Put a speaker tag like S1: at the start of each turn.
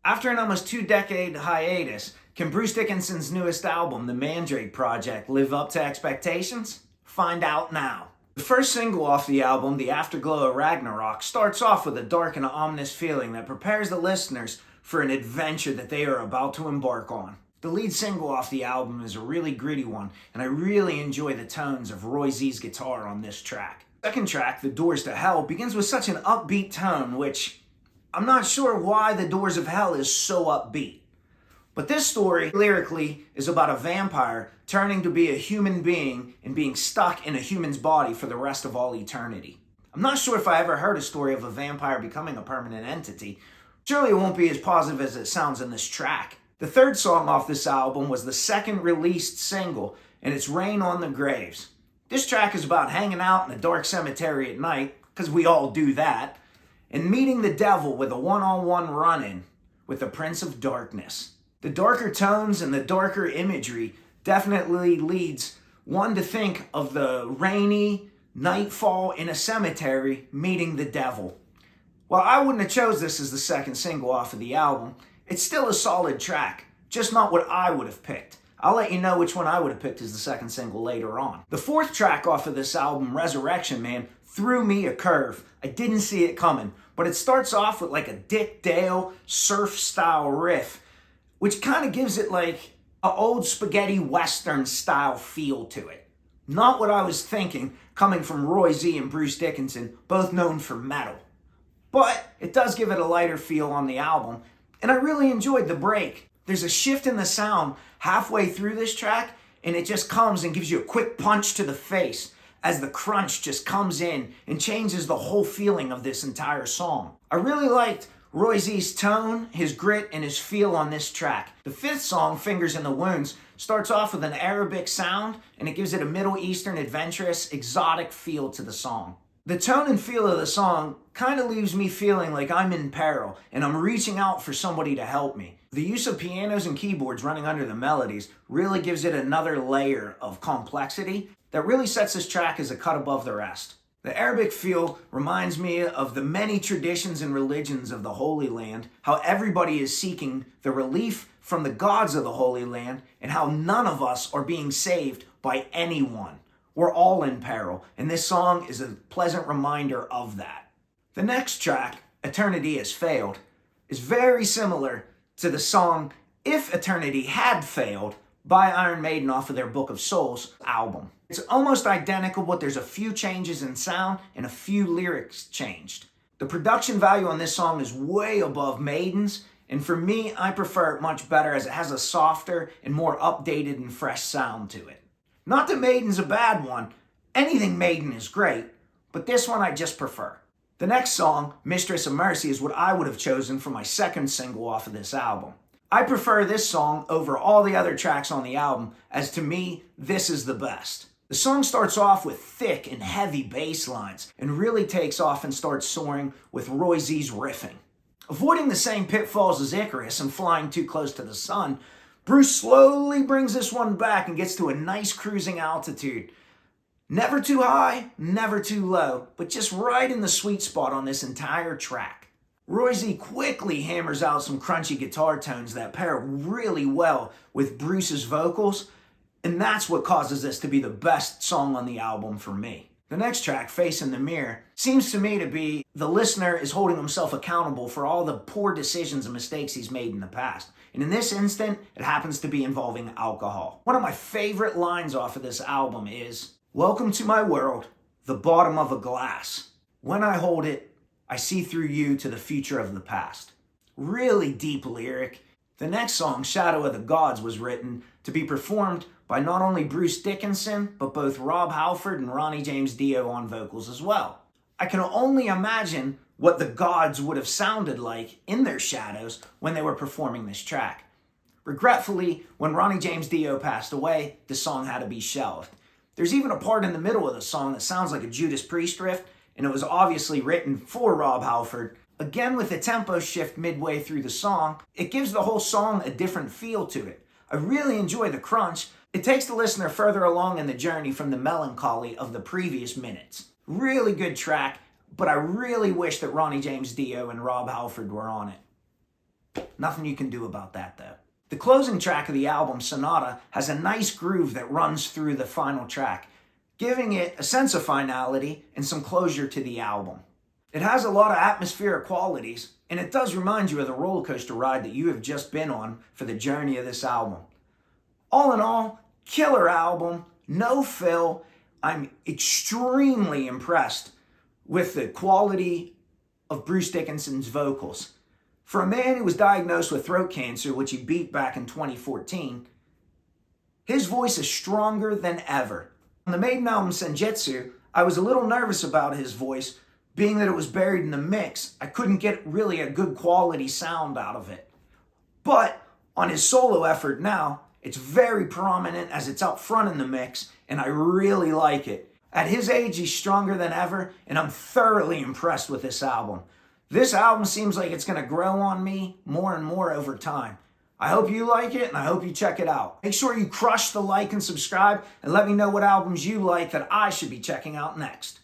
S1: After an almost 2-decade hiatus, can Bruce Dickinson's newest album, The Mandrake Project, live up to expectations? Find out now. The first single off the album, The Afterglow of Ragnarok, starts off with a dark and ominous feeling that prepares the listeners for an adventure that they are about to embark on. The lead single off the album is a really gritty one, and I really enjoy the tones of Roy Z's guitar on this track. The second track, The Doors to Hell, begins with such an upbeat tone, which I'm not sure why The Doors of Hell is so upbeat. But this story, lyrically, is about a vampire turning to be a human being and being stuck in a human's body for the rest of all eternity. I'm not sure if I ever heard a story of a vampire becoming a permanent entity. Surely it won't be as positive as it sounds in this track. The third song off this album was the second released single, and it's Rain on the Graves. This track is about hanging out in a dark cemetery at night, because we all do that, and meeting the devil with a one-on-one run-in with the Prince of Darkness. The darker tones and the darker imagery definitely leads one to think of the rainy nightfall in a cemetery meeting the devil. While I wouldn't have chose this as the second single off of the album, it's still a solid track, just not what I would have picked. I'll let you know which one I would have picked as the second single later on. The fourth track off of this album, Resurrection Man, threw me a curve. I didn't see it coming, but it starts off with like a Dick Dale surf-style riff, which kind of gives it like an old spaghetti western style feel to it. Not what I was thinking, coming from Roy Z and Bruce Dickinson, both known for metal. But it does give it a lighter feel on the album, and I really enjoyed the break. There's a shift in the sound halfway through this track, and it just comes and gives you a quick punch to the face as the crunch just comes in and changes the whole feeling of this entire song. I really liked Roy Z's tone, his grit, and his feel on this track. The fifth song, Fingers in the Wounds, starts off with an Arabic sound, and it gives it a Middle Eastern, adventurous, exotic feel to the song. The tone and feel of the song kind of leaves me feeling like I'm in peril, and I'm reaching out for somebody to help me. The use of pianos and keyboards running under the melodies really gives it another layer of complexity that really sets this track as a cut above the rest. The Arabic feel reminds me of the many traditions and religions of the Holy Land, how everybody is seeking the relief from the gods of the Holy Land, and how none of us are being saved by anyone. We're all in peril, and this song is a pleasant reminder of that. The next track, Eternity Has Failed, is very similar to the song If Eternity Had Failed by Iron Maiden off of their Book of Souls album. It's almost identical, but there's a few changes in sound and a few lyrics changed. The production value on this song is way above Maiden's, and for me, I prefer it much better as it has a softer and more updated and fresh sound to it. Not that Maiden's a bad one. Anything Maiden is great, but this one I just prefer. The next song, Mistress of Mercy, is what I would have chosen for my second single off of this album. I prefer this song over all the other tracks on the album, as to me, this is the best. The song starts off with thick and heavy bass lines and really takes off and starts soaring with Roy Z's riffing. Avoiding the same pitfalls as Icarus and flying too close to the sun, Bruce slowly brings this one back and gets to a nice cruising altitude. Never too high, never too low, but just right in the sweet spot on this entire track. Roy Z quickly hammers out some crunchy guitar tones that pair really well with Bruce's vocals, and that's what causes this to be the best song on the album for me. The next track, Face in the Mirror, seems to me to be the listener is holding himself accountable for all the poor decisions and mistakes he's made in the past. And in this instant, it happens to be involving alcohol. One of my favorite lines off of this album is, "Welcome to my world, the bottom of a glass. When I hold it, I see through you to the future of the past." Really deep lyric. The next song, Shadow of the Gods, was written to be performed by not only Bruce Dickinson, but both Rob Halford and Ronnie James Dio on vocals as well. I can only imagine what the gods would have sounded like in their shadows when they were performing this track. Regretfully, when Ronnie James Dio passed away, the song had to be shelved. There's even a part in the middle of the song that sounds like a Judas Priest riff, and it was obviously written for Rob Halford. Again, with a tempo shift midway through the song, it gives the whole song a different feel to it. I really enjoy the crunch. It takes the listener further along in the journey from the melancholy of the previous minutes. Really good track, but I really wish that Ronnie James Dio and Rob Halford were on it. Nothing you can do about that though. The closing track of the album, Sonata, has a nice groove that runs through the final track, giving it a sense of finality and some closure to the album. It has a lot of atmospheric qualities, and it does remind you of the roller coaster ride that you have just been on for the journey of this album. All in all, killer album, no fill. I'm extremely impressed with the quality of Bruce Dickinson's vocals. For a man who was diagnosed with throat cancer, which he beat back in 2014, his voice is stronger than ever. On the Maiden album Senjutsu, I was a little nervous about his voice, being that it was buried in the mix. I couldn't get really a good quality sound out of it. But on his solo effort now, it's very prominent as it's up front in the mix, and I really like it. At his age, he's stronger than ever, and I'm thoroughly impressed with this album. This album seems like it's going to grow on me more and more over time. I hope you like it, and I hope you check it out. Make sure you crush the like and subscribe, and let me know what albums you like that I should be checking out next.